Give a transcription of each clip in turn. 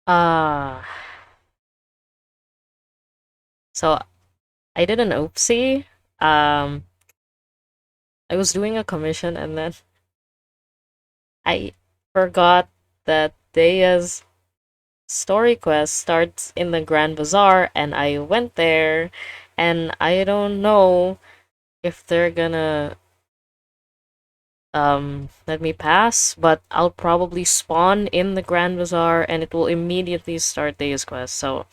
Uh, so I did an oopsie. Um, I was doing a commission and then I forgot that DEHYA's story quest starts in the Grand Bazaar, and I went there, and I don't know if they're gonna let me pass, but I'll probably spawn in the Grand Bazaar and it will immediately start DEHYA's quest. So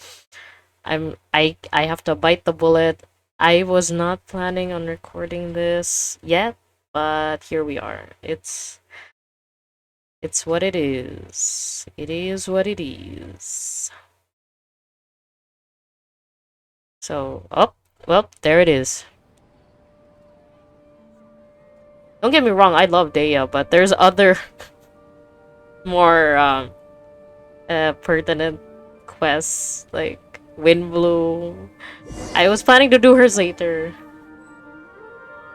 I have to bite the bullet. I was not planning on recording this yet, but here we are. It's what it is. It is what it is. So, oh, well, there it is. Don't get me wrong, I love DEHYA, but there's other more pertinent quests like Wind Blue. I was planning to do hers later.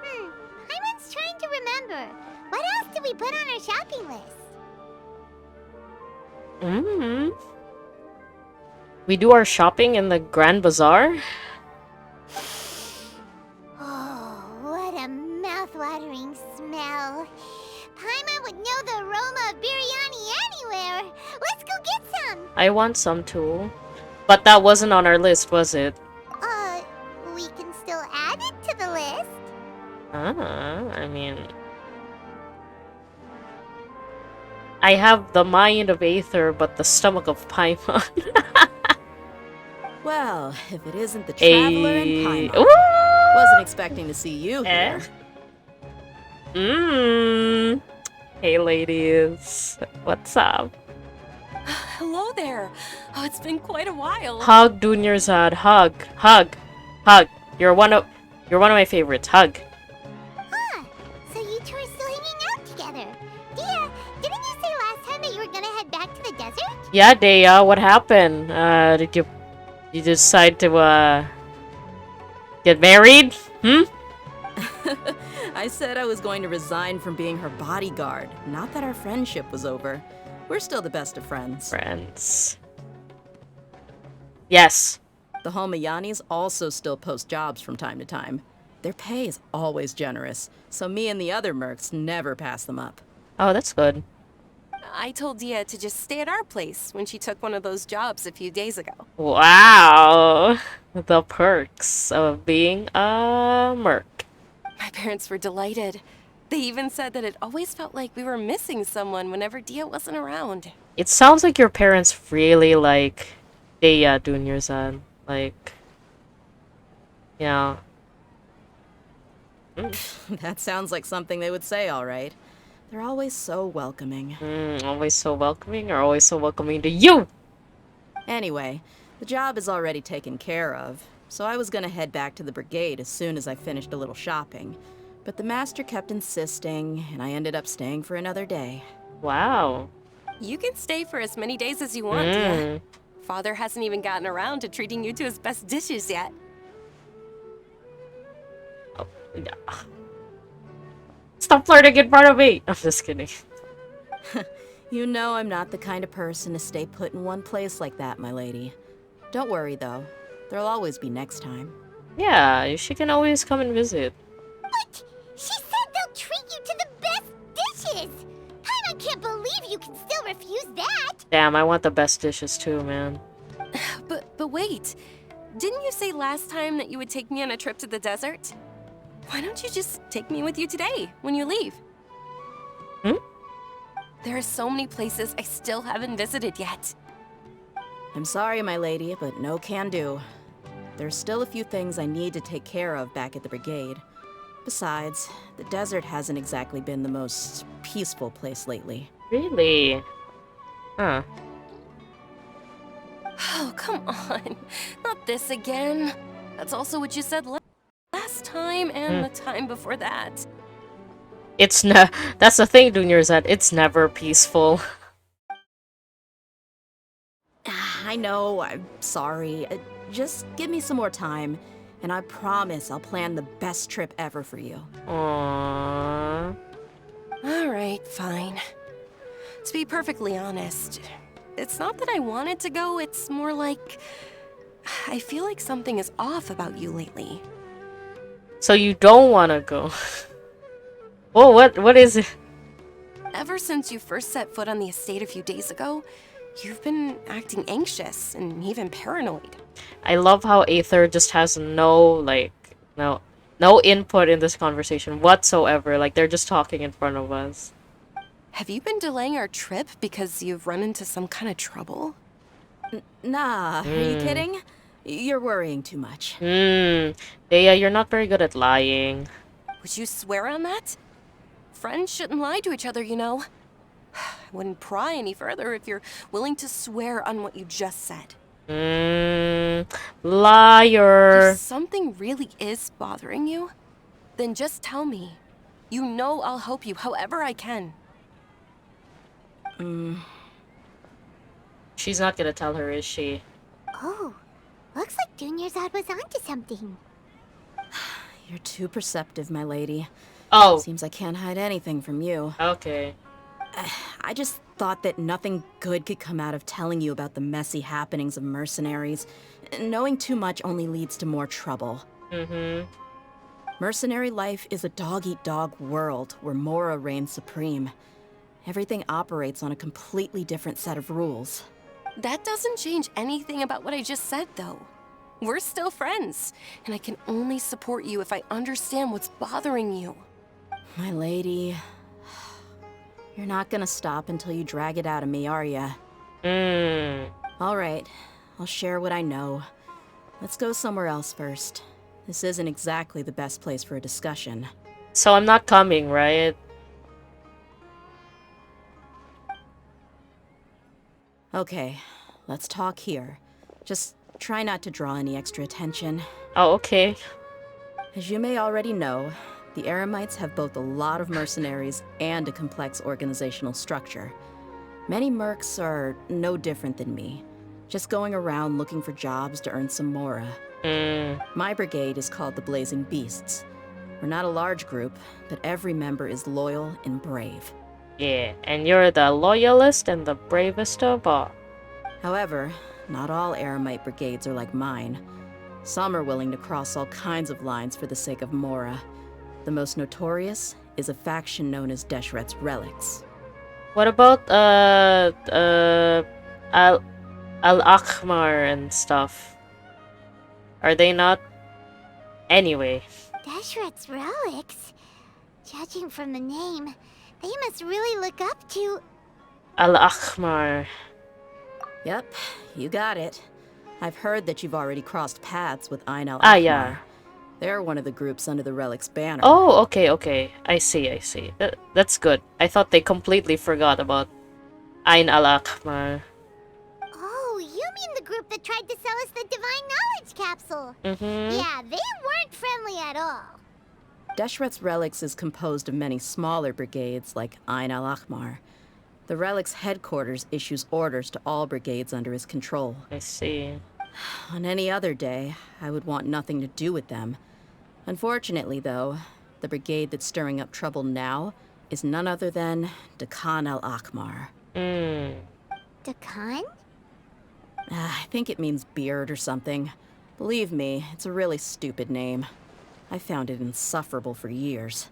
Harun's trying to remember. What else did we put on our shopping list? We do our shopping in the Grand Bazaar? Oh, what a mouth-watering smell. Paimon would know the aroma of biryani anywhere. Let's go get some. I want some too. But that wasn't on our list, was it? We can still add it to the list. I mean... I have the mind of Aether, but the stomach of Paimon. Well, if it isn't the Traveler and Paimon. Ooh! Wasn't expecting to see you here. Hey ladies. What's up? Hello there. Oh, it's been quite a while. Hug, Dunyarzad. Hug. Hug. Hug. You're one of my favorites. Hug. Huh. So you two are still hanging out together. Dia, didn't you say last time that you were gonna head back to the desert? Yeah, DEHYA, what happened? Did you decide to get married? I said I was going to resign from being her bodyguard. Not that our friendship was over. We're still the best of friends. Friends. Yes. The Homayanis also still post jobs from time to time. Their pay is always generous, so me and the other mercs never pass them up. Oh, that's good. I told Dia to just stay at our place when she took one of those jobs a few days ago. Wow. The perks of being a merc. My parents were delighted. They even said that it always felt like we were missing someone whenever Dia wasn't around. It sounds like your parents really like DEHYA, Dunyarzad. Like, yeah. That sounds like something they would say, all right. They're always so welcoming. Always so welcoming, or always so welcoming to you? Anyway, the job is already taken care of, so I was gonna head back to the brigade as soon as I finished a little shopping. But the master kept insisting, and I ended up staying for another day. Wow. You can stay for as many days as you want, Dia. Father hasn't even gotten around to treating you to his best dishes yet. Oh, yeah. Stop flirting in front of me! I'm just kidding. You know I'm not the kind of person to stay put in one place like that, my lady. Don't worry, though. There'll always be next time. Yeah, she can always come and visit. What? She said they'll treat you to the best dishes. Paimon can't believe you can still refuse that. Damn, I want the best dishes too, man. But wait. Didn't you say last time that you would take me on a trip to the desert? Why don't you just take me with you today, when you leave? There are so many places I still haven't visited yet. I'm sorry, my lady, but no can do. There's still a few things I need to take care of back at the brigade. Besides, the desert hasn't exactly been the most peaceful place lately. Really? Huh. Oh, come on. Not this again. That's also what you said last time and the time before that. It's that's the thing, Dunyarzad. It's never peaceful. I know, I'm sorry. Just give me some more time, and I promise I'll plan the best trip ever for you. Aww. All right, fine. To be perfectly honest, It's not that I wanted to go, it's more like... I feel like something is off about you lately. So you don't want to go. Oh, what is it? Ever since you first set foot on the estate a few days ago, you've been acting anxious and even paranoid. I love how Aether just has no input in this conversation whatsoever. Like they're just talking in front of us. Have you been delaying our trip because you've run into some kind of trouble? Nah, are you kidding? You're worrying too much. Dea, you're not very good at lying. Would you swear on that? Friends shouldn't lie to each other, you know. I wouldn't pry any further if you're willing to swear on what you just said. Liar. If something really is bothering you, then just tell me. You know I'll help you however I can. She's not gonna tell her, is she? Oh, looks like Junior's Odd was onto something. You're too perceptive, my lady. Oh, Seems I can't hide anything from you. okay. I just thought that nothing good could come out of telling you about the messy happenings of mercenaries. Knowing too much only leads to more trouble. Mercenary life is a dog-eat-dog world where Mora reigns supreme. Everything operates on a completely different set of rules. That doesn't change anything about what I just said, though. We're still friends, and I can only support you if I understand what's bothering you. My lady, you're not gonna stop until you drag it out of me, are ya? All right, I'll share what I know. Let's go somewhere else first. This isn't exactly the best place for a discussion. So I'm not coming, right? Okay, let's talk here. Just try not to draw any extra attention. Oh, okay. As you may already know, the Eremites have both a lot of mercenaries and a complex organizational structure. Many mercs are no different than me, just going around looking for jobs to earn some mora. My brigade is called the Blazing Beasts. We're not a large group, but every member is loyal and brave. Yeah, and you're the loyalist and the bravest of all. However, not all Eremite brigades are like mine. Some are willing to cross all kinds of lines for the sake of mora. The most notorious is a faction known as Deshret's Relics. What about Al-Akhmar and stuff? Are they not? Anyway. Deshret's relics? Judging from the name, they must really look up to... Al-Akhmar. Yep, you got it. I've heard that you've already crossed paths with Ain al-Akhmar. Ah, yeah. They're one of the groups under the Relic's banner. Oh, okay. I see. That's good. I thought they completely forgot about Ain al-Akhmar. Oh, you mean the group that tried to sell us the Divine Knowledge Capsule? Yeah, they weren't friendly at all. Deshret's Relics is composed of many smaller brigades like Ain al-Akhmar. The Relic's headquarters issues orders to all brigades under his control. I see. On any other day, I would want nothing to do with them. Unfortunately, though, the brigade that's stirring up trouble now is none other than Dakan al-Akhmar. Dakan? I think it means beard or something. Believe me, it's a really stupid name. I found it insufferable for years.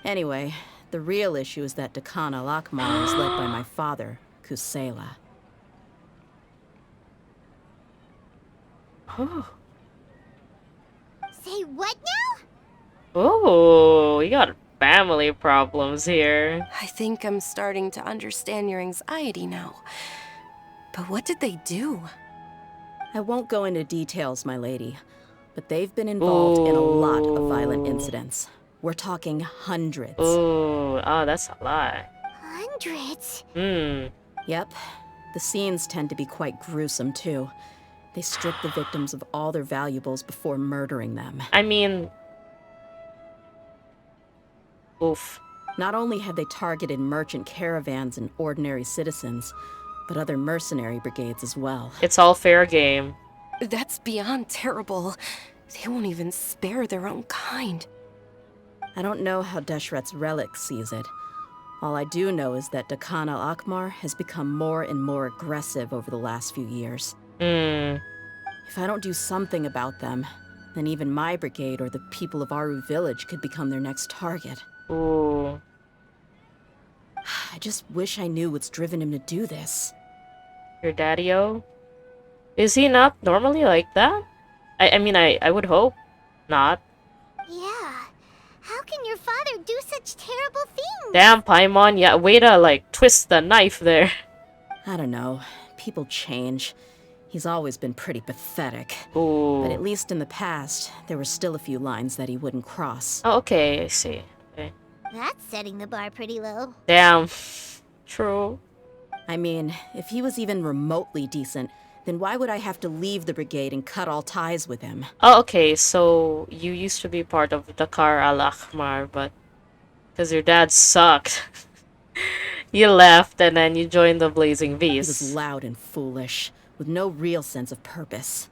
Anyway, the real issue is that Dakan al-Akhmar is led by my father, Kusela. Oh. Say what now? Oh, we got family problems here. I think I'm starting to understand your anxiety now. But what did they do? I won't go into details, my lady, but they've been involved in a lot of violent incidents. We're talking hundreds. Oh, that's a lot. Hundreds? Yep. The scenes tend to be quite gruesome, too. They strip the victims of all their valuables before murdering them. I mean... Oof. Not only have they targeted merchant caravans and ordinary citizens, but other mercenary brigades as well. It's all fair game. That's beyond terrible. They won't even spare their own kind. I don't know how Deshret's Relic sees it, All I do know is that Dakan al-Akmar has become more and more aggressive over the last few years. Hmm. If I don't do something about them, then even my brigade or the people of Aru village could become their next target. Ooh. I just wish I knew what's driven him to do this. Your daddy-o? Is he not normally like that? I mean, I would hope not. Yeah. How can your father do such terrible things? Damn, Paimon, yeah, way to, like, twist the knife there. I don't know. People change. He's always been pretty pathetic. Ooh. But at least in the past, there were still a few lines that he wouldn't cross. Oh, okay, I see. Okay. That's setting the bar pretty low. Damn. True. I mean, if he was even remotely decent, then why would I have to leave the brigade and cut all ties with him? Oh, okay, so you used to be part of Dakar al-Ahmar, but because your dad sucked, you left and then you joined the Blazing He was Beast. loud and foolish, with no real sense of purpose.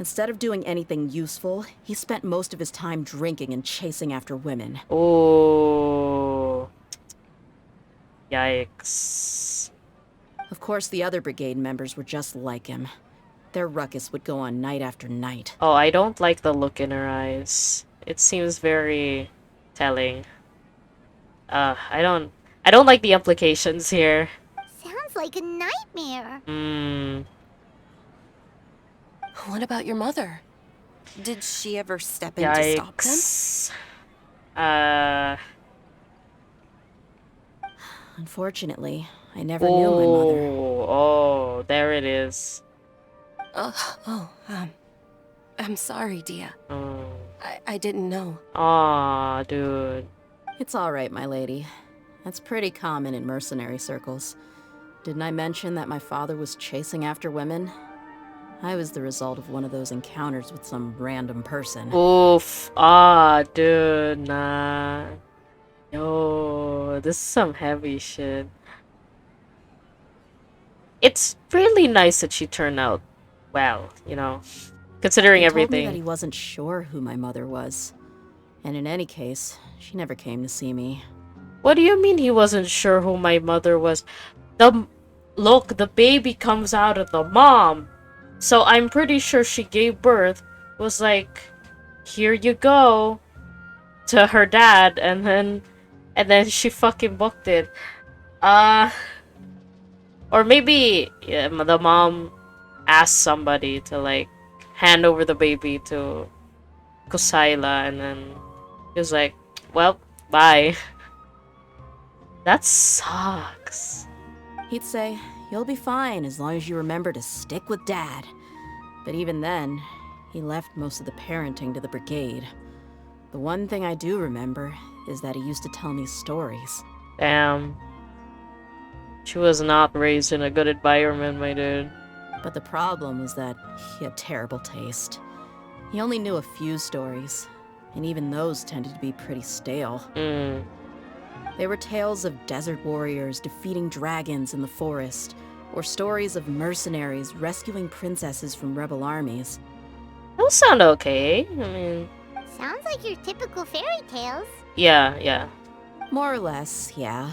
Instead of doing anything useful, he spent most of his time drinking and chasing after women. Ooh. Yikes. Of course, the other brigade members were just like him. Their ruckus would go on night after night. Oh, I don't like the look in her eyes. It seems very telling. I don't like the implications here. Sounds like a nightmare. Hmm. What about your mother? Did she ever step in to stop them? Yikes. Unfortunately, I never knew my mother. Oh, there it is. I'm sorry, Dia. Oh. I didn't know. Aw, dude. It's all right, my lady. That's pretty common in mercenary circles. Didn't I mention that my father was chasing after women? I was the result of one of those encounters with some random person. Oof. Ah, dude, nah. Yo, this is some heavy shit. It's really nice that she turned out well, you know, considering He told me that everything. he wasn't sure who my mother was. And in any case, she never came to see me. What do you mean he wasn't sure who my mother was? Look, the baby comes out of the mom. So I'm pretty sure she gave birth, was like, here you go, to her dad, and then she fucking booked it. Or maybe yeah, the mom asked somebody to like hand over the baby to Kosaila, and then he was like, well, bye. That sucks. He'd say, "You'll be fine as long as you remember to stick with Dad." But even then, he left most of the parenting to the brigade. The one thing I do remember is that he used to tell me stories. Damn. She was not raised in a good environment, my dude. But the problem was that he had terrible taste. He only knew a few stories, and even those tended to be pretty stale. Mm. They were tales of desert warriors defeating dragons in the forest, or stories of mercenaries rescuing princesses from rebel armies. Those sound okay. I mean, Sounds like your typical fairy tales. yeah. More or less, yeah.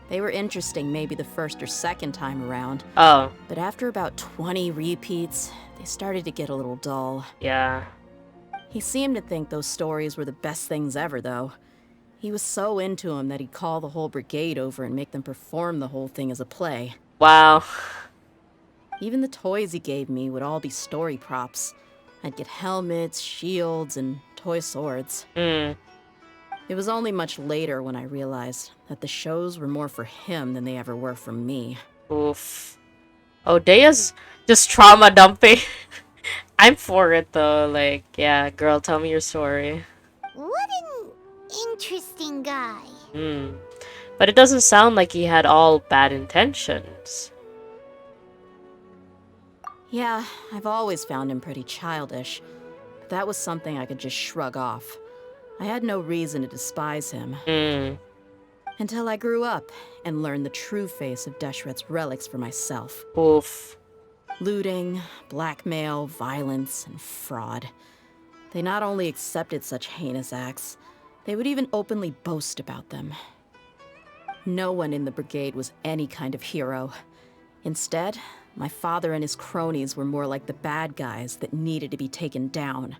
They were interesting maybe the first or second time around, Oh, but after about 20 repeats, they started to get a little dull. yeah. He seemed to think those stories were the best things ever, though. He was so into them that he'd call the whole brigade over and make them perform the whole thing as a play. Wow. Even the toys he gave me would all be story props. I'd get helmets, shields, and toy swords. Mm. It was only much later when I realized that the shows were more for him than they ever were for me. Oof. Oh, Dea's just trauma dumping. I'm for it though. Like, yeah, girl, tell me your story. What an interesting guy. Hmm. But it doesn't sound like he had all bad intentions. Yeah, I've always found him pretty childish. But that was something I could just shrug off. I had no reason to despise him. Hmm. Until I grew up and learned the true face of Deshret's relics for myself. Oof. Looting, blackmail, violence, and fraud. They not only accepted such heinous acts, they would even openly boast about them. No one in the brigade was any kind of hero. Instead, my father and his cronies were more like the bad guys that needed to be taken down.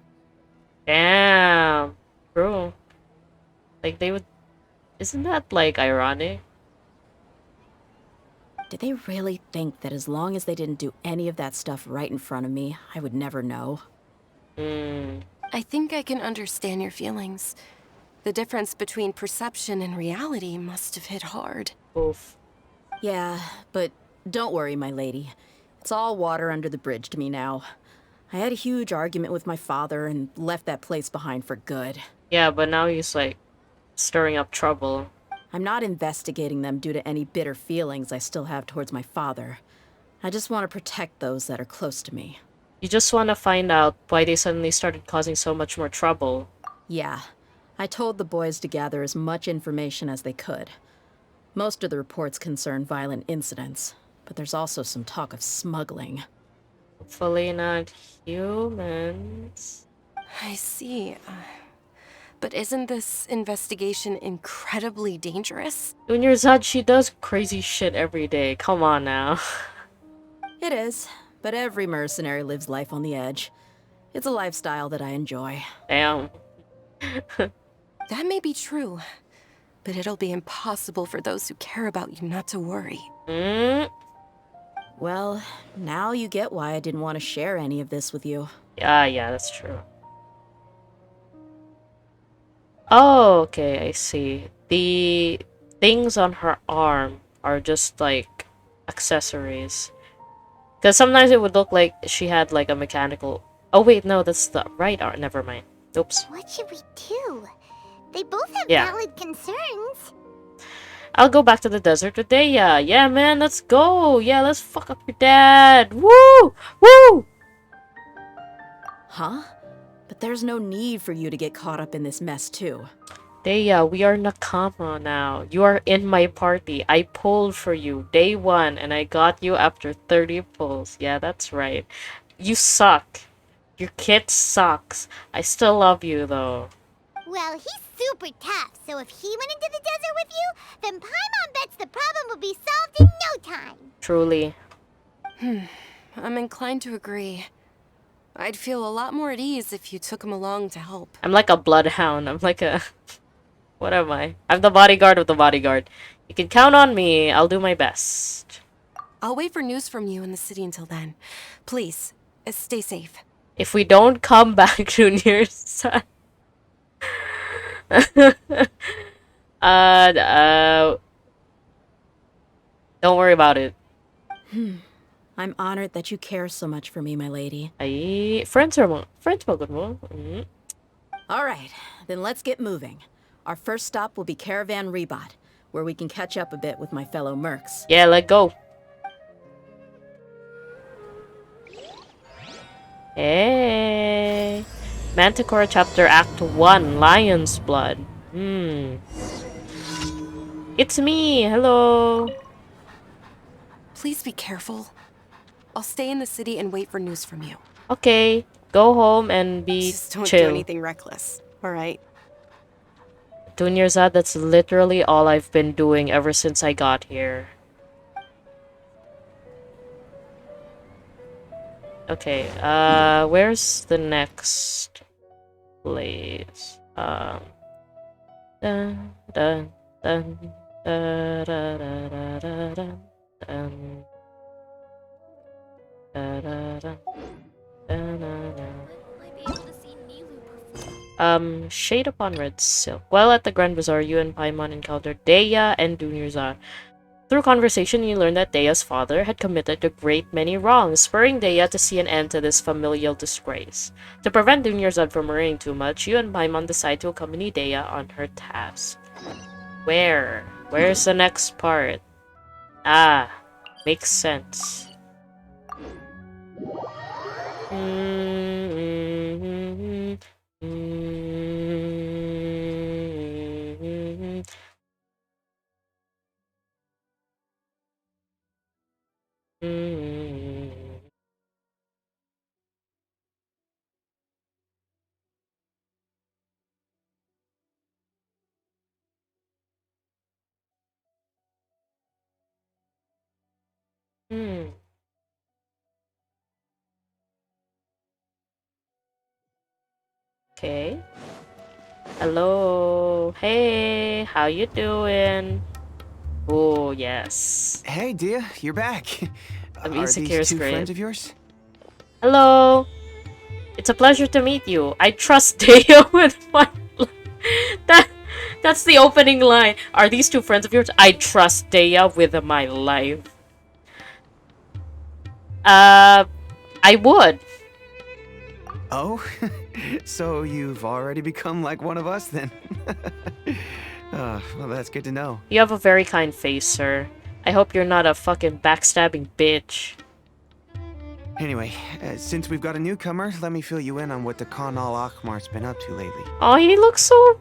Damn. Bro. Like, they would... Isn't that, like, ironic? Did they really think that as long as they didn't do any of that stuff right in front of me, I would never know? Hmm. I think I can understand your feelings. The difference between perception and reality must have hit hard. Oof. Yeah, but don't worry, my lady. It's all water under the bridge to me now. I had a huge argument with my father and left that place behind for good. Yeah, but now he's, like, stirring up trouble. I'm not investigating them due to any bitter feelings I still have towards my father. I just want to protect those that are close to me. You just want to find out why they suddenly started causing so much more trouble. Yeah, I told the boys to gather as much information as they could. Most of the reports concern violent incidents, but there's also some talk of smuggling. Hopefully not humans. I see. But isn't this investigation incredibly dangerous? Junior Zad, she does crazy shit every day. Come on now. It is, but every mercenary lives life on the edge. It's a lifestyle that I enjoy. Damn. That may be true, but it'll be impossible for those who care about you not to worry. Mm? Well, now you get why I didn't want to share any of this with you. Yeah, that's true. Oh, okay, I see. The things on her arm are just like accessories. Because sometimes it would look like she had like a mechanical... Oh wait, no, that's the right arm. Never mind. Oops. What should we do? They both have Yeah. valid concerns. I'll go back to the desert with DEHYA. Yeah, man, let's go. Yeah, let's fuck up your dad. Woo! Woo! Huh? But there's no need for you to get caught up in this mess, too. DEHYA, we are Nakama now. You are in my party. I pulled for you day one, and I got you after 30 pulls. Yeah, that's right. You suck. Your kid sucks. I still love you, though. Well, he's super tough, so if he went into the desert with you, then Paimon bets the problem will be solved in no time. Truly. I'm inclined to agree. I'd feel a lot more at ease if you took him along to help. I'm like a bloodhound. I'm like a... What am I? I'm the bodyguard of the bodyguard. You can count on me. I'll do my best. I'll wait for news from you in the city until then. Please, stay safe. If we don't come back, Junior's son. Don't worry about it. I'm honored that you care so much for me, my lady. Friends mo good mo. All right, then let's get moving. Our first stop will be Caravan Rebot, where we can catch up a bit with my fellow mercs. Yeah, let go. Hey. Mantichora Chapter Act 1, Lionsblood. It's me. Hello. Please be careful. I'll stay in the city and wait for news from you. Okay. Go home and be Just don't do chill. anything reckless, alright? Junior Zad, that's literally all I've been doing ever since I got here. Okay, where's the next place? Dun, dun, dun, da, da, da, da, da, dun, dun, da, da, da, da, da, da. Shade upon red silk. While at the Grand Bazaar, you and Paimon encountered DEHYA and Dunyarzad. Through conversation, you learned that DEHYA's father had committed a great many wrongs, spurring DEHYA to see an end to this familial disgrace. To prevent Dunyarzad from worrying too much, you and Paimon decide to accompany DEHYA on her task. Where? Where's the next part? Ah, makes sense. Okay. Hello. Hey, how you doing? Oh, yes. Hey, Dia, you're back. The Are music these here is two great. friends of yours? Hello. It's a pleasure to meet you. I trust Deo with my that's the opening line. Are these two friends of yours? I trust Dea with my life. I would. Oh, so you've already become like one of us then? Well, that's good to know. You have a very kind face, sir. I hope you're not a fucking backstabbing bitch. Anyway, since we've got a newcomer, let me fill you in on what the Khan al-Ahmar's been up to lately. Oh, he looks so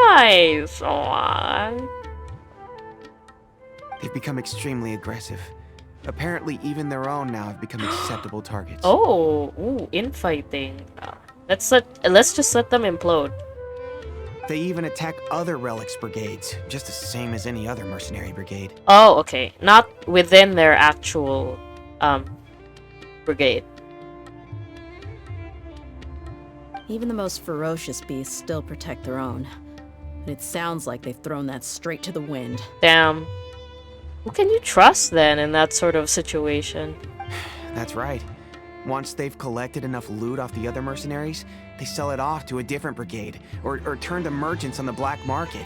nice. Aww. They've become extremely aggressive. Apparently, even their own now have become acceptable targets. Oh, ooh, infighting. Let's just let them implode. They even attack other relics brigades, just the same as any other mercenary brigade. Oh, okay. Not within their actual brigade. Even the most ferocious beasts still protect their own. And it sounds like they've thrown that straight to the wind. Damn. Who can you trust then in that sort of situation? That's right. Once they've collected enough loot off the other mercenaries, they sell it off to a different brigade, or turn to merchants on the black market.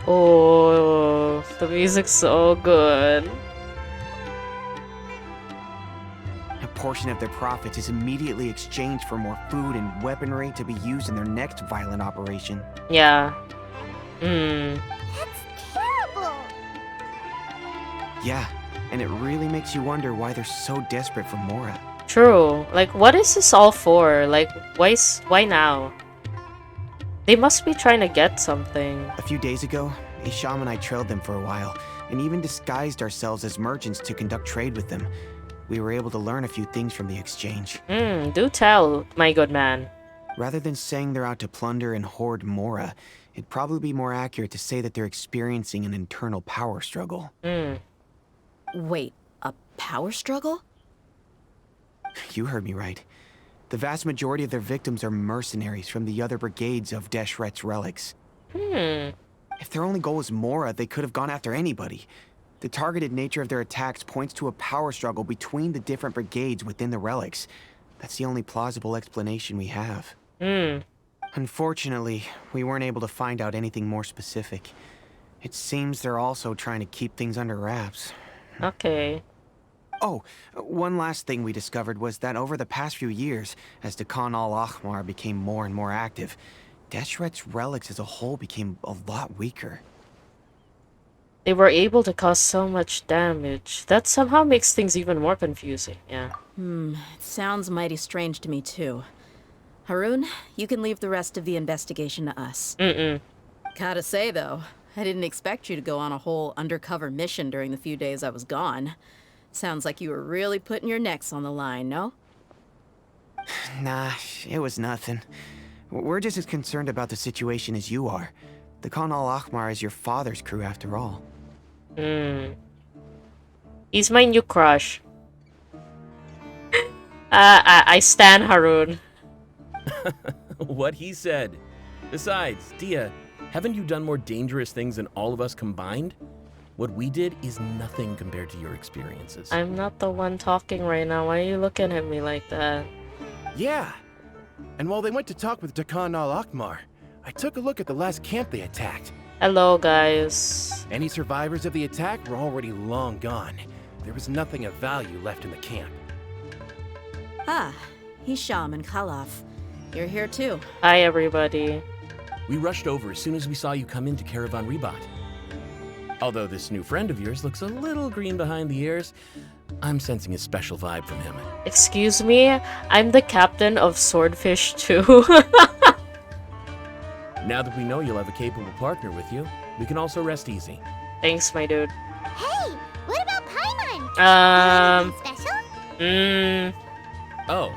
Oh, the music's so good. A portion of their profits is immediately exchanged for more food and weaponry to be used in their next violent operation. Yeah. That's terrible. Yeah, and it really makes you wonder why they're so desperate for Mora. True. Like, what is this all for? Like, why now? They must be trying to get something. A few days ago, Isham and I trailed them for a while, and even disguised ourselves as merchants to conduct trade with them. We were able to learn a few things from the exchange. Do tell, my good man. Rather than saying they're out to plunder and hoard Mora, it'd probably be more accurate to say that they're experiencing an internal power struggle. Wait, a power struggle? You heard me right. The vast majority of their victims are mercenaries from the other brigades of Deshret's relics. If their only goal was Mora, they could have gone after anybody. The targeted nature of their attacks points to a power struggle between the different brigades within the relics. That's the only plausible explanation we have. Unfortunately, we weren't able to find out anything more specific. It seems they're also trying to keep things under wraps. Okay. Oh, one last thing we discovered was that over the past few years, as the Khan al-Ahmar became more and more active, Deshret's relics as a whole became a lot weaker. They were able to cause so much damage. That somehow makes things even more confusing, yeah. It sounds mighty strange to me too. Harun, you can leave the rest of the investigation to us. Gotta say though, I didn't expect you to go on a whole undercover mission during the few days I was gone. Sounds like you were really putting your necks on the line, no? Nah, it was nothing. We're just as concerned about the situation as you are. The Khan al-Ahmar is your father's crew after all. He's my new crush. I stan Harun. What he said. Besides, Dia, haven't you done more dangerous things than all of us combined? What we did is nothing compared to your experiences. I'm not the one talking right now. Why are you looking at me like that? Yeah. And while they went to talk with Khan al-Ahmar, I took a look at the last camp they attacked. Hello, guys. Any survivors of the attack were already long gone. There was nothing of value left in the camp. Ah, Hisham and Khalaf. You're here too. Hi, everybody. We rushed over as soon as we saw you come into Caravan Ribat. Although this new friend of yours looks a little green behind the ears, I'm sensing a special vibe from him. Excuse me? I'm the captain of Swordfish too. Now that we know you'll have a capable partner with you, we can also rest easy. Thanks, my dude. Hey, what about Paimon? Anything special? Oh,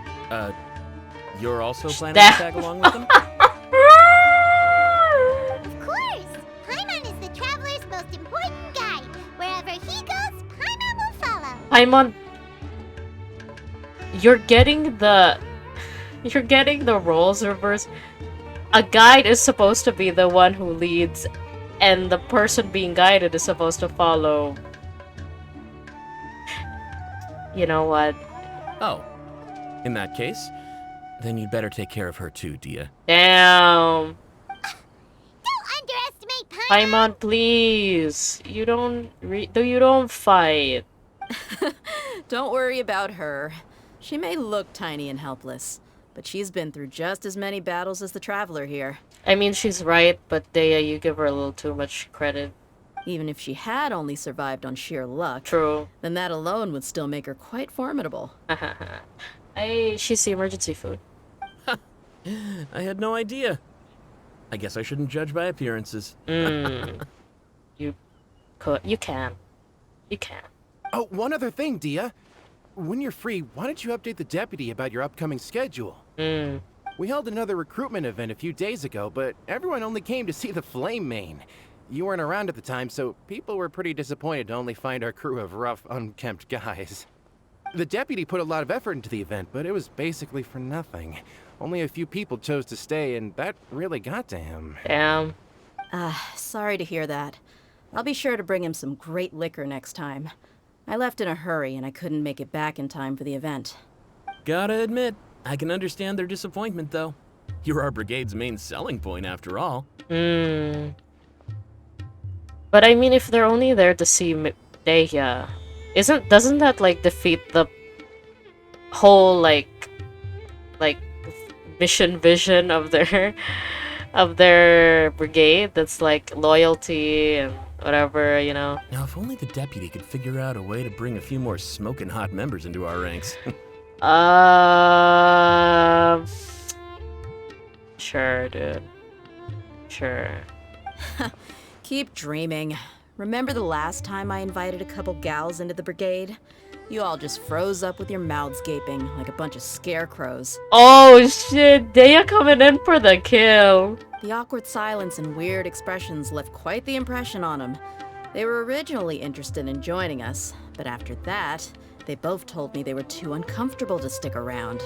you're also planning to tag along with them? Of course! Paimon is the traveler's most important guide. Wherever he goes, Paimon will follow. Paimon, you're getting the roles reversed. a guide is supposed to be the one who leads, and the person being guided is supposed to follow. You know what? Oh, in that case, then you'd better take care of her too, Dia. Damn. Don't underestimate Paimon! Paimon, please. You don't fight. Don't worry about her. She may look tiny and helpless, but she's been through just as many battles as the Traveler here. I mean, she's right, but Dea, you give her a little too much credit. Even if she had only survived on sheer luck, True. then that alone would still make her quite formidable. She's the emergency food. I had no idea. I guess I shouldn't judge by appearances. You can. You can. Oh, one other thing, Dia. When you're free, why don't you update the deputy about your upcoming schedule? We held another recruitment event a few days ago, but everyone only came to see the Flame Main. You weren't around at the time, so people were pretty disappointed to only find our crew of rough, unkempt guys. The deputy put a lot of effort into the event, but it was basically for nothing. Only a few people chose to stay, and that really got to him. Damn. Sorry to hear that. I'll be sure to bring him some great liquor next time. I left in a hurry, and I couldn't make it back in time for the event. Gotta admit, I can understand their disappointment, though. You're our brigade's main selling point, after all. But I mean, if they're only there to see Dehya, doesn't that like defeat the whole like mission vision of their brigade? That's like loyalty and whatever, you know. Now, if only the deputy could figure out a way to bring a few more smoking hot members into our ranks. Sure, dude. Sure. Keep dreaming. Remember the last time I invited a couple gals into the brigade? You all just froze up with your mouths gaping like a bunch of scarecrows. Oh shit, Dehya coming in for the kill. The awkward silence and weird expressions left quite the impression on them. They were originally interested in joining us, but after that, they both told me they were too uncomfortable to stick around.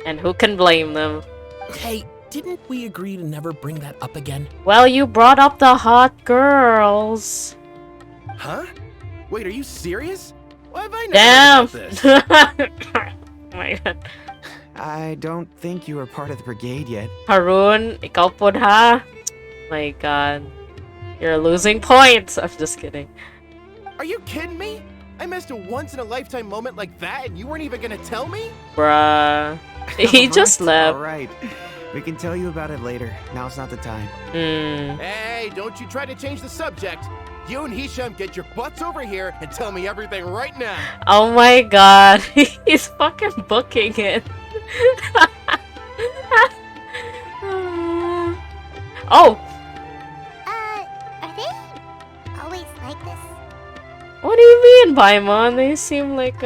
And who can blame them? Hey, didn't we agree to never bring that up again? Well, you brought up the hot girls. Huh? Wait, are you serious? Why have I Damn. never heard about this? Oh my god. I don't think you were part of the brigade yet. Harun, ikaw po ha? My god. You're losing points. I'm just kidding. Are you kidding me? I missed a once-in-a-lifetime moment like that, and you weren't even gonna tell me? Bruh. He just left. Alright. We can tell you about it later. Now's not the time. Hey, don't you try to change the subject. You and Hisham get your butts over here and tell me everything right now. Oh my god. He's fucking booking it. Oh! Are they always like this? What do you mean, Paimon? They seem like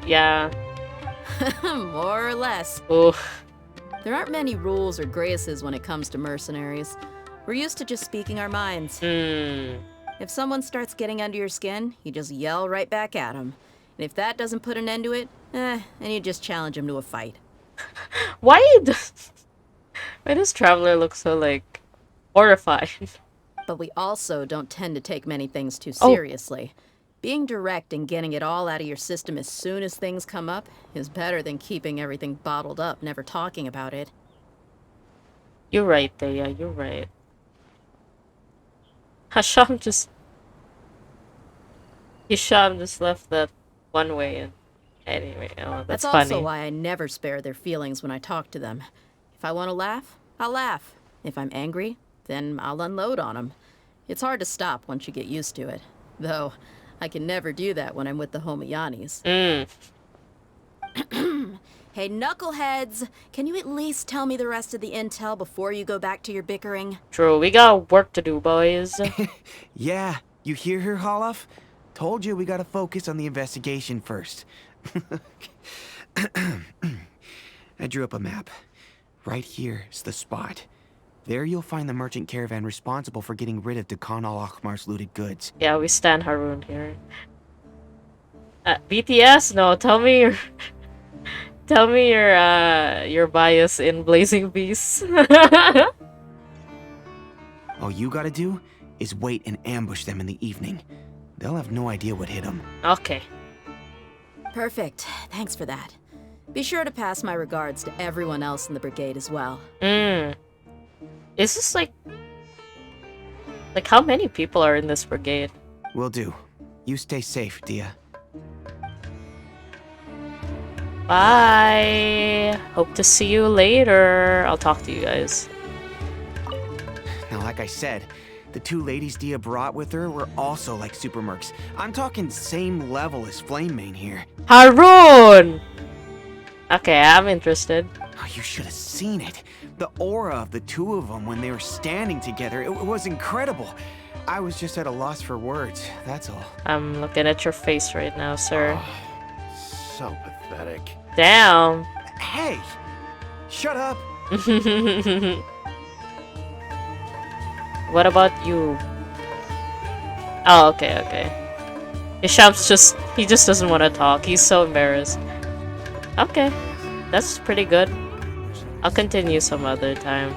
yeah. More or less. Oof. There aren't many rules or graces when it comes to mercenaries. We're used to just speaking our minds. If someone starts getting under your skin, you just yell right back at them. And if that doesn't put an end to it, then you just challenge them to a fight. Why does Traveler look so, like, horrified? But we also don't tend to take many things too Oh. seriously. Being direct and getting it all out of your system as soon as things come up is better than keeping everything bottled up, never talking about it. You're right, Dehya, you're right. Hisham just left that one way, and anyway, oh, that's also funny. why I never spare their feelings when I talk to them. If I want to laugh, I'll laugh. If I'm angry, then I'll unload on them. It's hard to stop once you get used to it. Though, I can never do that when I'm with the Homayanis. Hey, knuckleheads! Can you at least tell me the rest of the intel before you go back to your bickering? True, we got work to do, boys. Yeah, you hear her, Holloff? Told you we gotta focus on the investigation first. I drew up a map. Right here is the spot. There you'll find the merchant caravan responsible for getting rid of Dakan al-Akhmar's looted goods. Yeah, we stand BTS? No, tell me your... Tell me your bias in Blazing Beasts. All you gotta do is wait and ambush them in the evening. They'll have no idea what hit them. Okay. Perfect. Thanks for that. Be sure to pass my regards to everyone else in the brigade as well. Is this like how many people are in this brigade? Will do. You stay safe, Dia. Bye. Hope to see you later. I'll talk to you guys. Now, like I said, the two ladies Dia brought with her were also like super mercs. I'm talking same level as Flame Main here. Harun! Okay, I'm interested. Oh, you should have seen it. The aura of the two of them when they were standing together, it was incredible. I was just at a loss for words, that's all. I'm looking at your face right now, sir. Oh, so pathetic. Damn. Hey! Shut up! What about you? Oh, okay, okay. Isham's he just doesn't want to talk. He's so embarrassed. Okay, that's pretty good. I'll continue some other time.